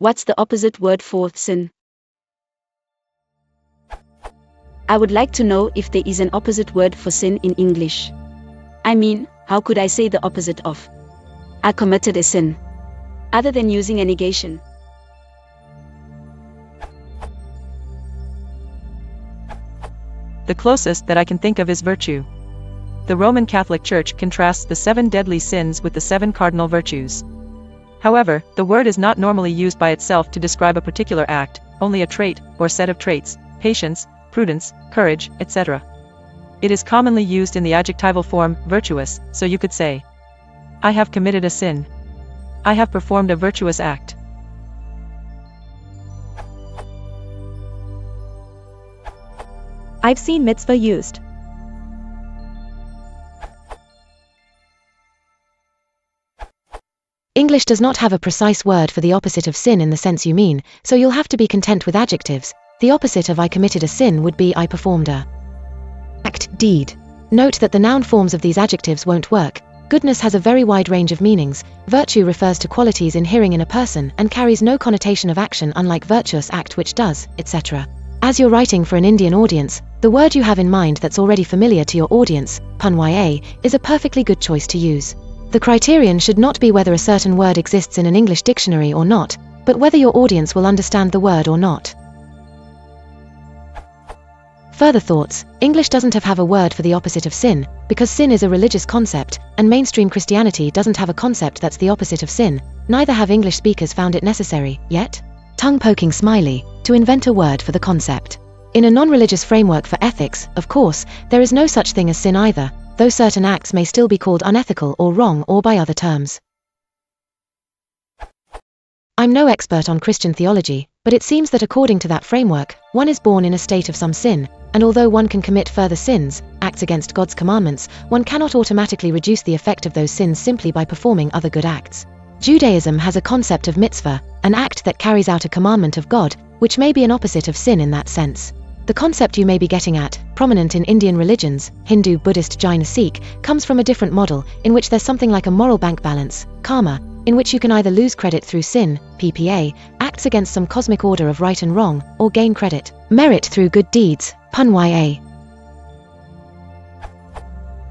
What's the opposite word for sin? I would like to know if there is an opposite word for sin in English. I mean, how could I say the opposite of I committed a sin, other than using a negation? The closest that I can think of is virtue. The Roman Catholic Church contrasts the 7 deadly sins with the 7 cardinal virtues. However, the word is not normally used by itself to describe a particular act, only a trait, or set of traits, patience, prudence, courage, etc. It is commonly used in the adjectival form, virtuous, so you could say, I have committed a sin. I have performed a virtuous act. I've seen mitzvah used. English does not have a precise word for the opposite of sin in the sense you mean, so you'll have to be content with adjectives. The opposite of I committed a sin would be I performed a act, deed. Note that the noun forms of these adjectives won't work. Goodness has a very wide range of meanings. Virtue refers to qualities inhering in a person and carries no connotation of action, unlike virtuous act which does, etc. As you're writing for an Indian audience, the word you have in mind that's already familiar to your audience, punya, is a perfectly good choice to use. The criterion should not be whether a certain word exists in an English dictionary or not, but whether your audience will understand the word or not. Further thoughts: English doesn't have a word for the opposite of sin, because sin is a religious concept, and mainstream Christianity doesn't have a concept that's the opposite of sin. Neither have English speakers found it necessary, yet, tongue-poking smiley, to invent a word for the concept. In a non-religious framework for ethics, of course, there is no such thing as sin either, though certain acts may still be called unethical or wrong or by other terms. I'm no expert on Christian theology, but it seems that according to that framework, one is born in a state of some sin, and although one can commit further sins, acts against God's commandments, one cannot automatically reduce the effect of those sins simply by performing other good acts. Judaism has a concept of mitzvah, an act that carries out a commandment of God, which may be an opposite of sin in that sense. The concept you may be getting at, prominent in Indian religions, Hindu, Buddhist, Jaina, Sikh, comes from a different model, in which there's something like a moral bank balance, karma, in which you can either lose credit through sin, PPA, acts against some cosmic order of right and wrong, or gain credit, merit through good deeds, punya.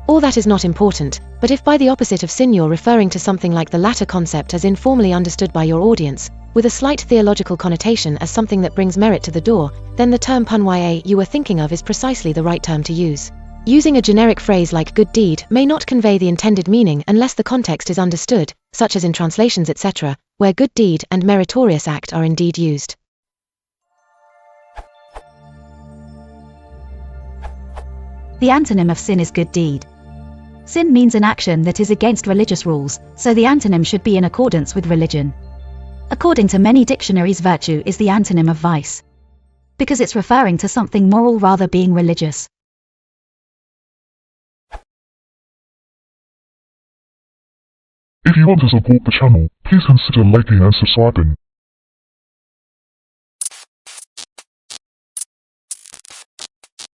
All that is not important, but if by the opposite of sin you're referring to something like the latter concept as informally understood by your audience, with a slight theological connotation as something that brings merit to the door, then the term punya you were thinking of is precisely the right term to use. Using a generic phrase like good deed may not convey the intended meaning unless the context is understood, such as in translations etc., where good deed and meritorious act are indeed used. The antonym of sin is good deed. Sin means an action that is against religious rules, so the antonym should be in accordance with religion. According to many dictionaries, virtue is the antonym of vice, because it's referring to something moral rather being religious. If you want to support the channel, please consider liking and subscribing.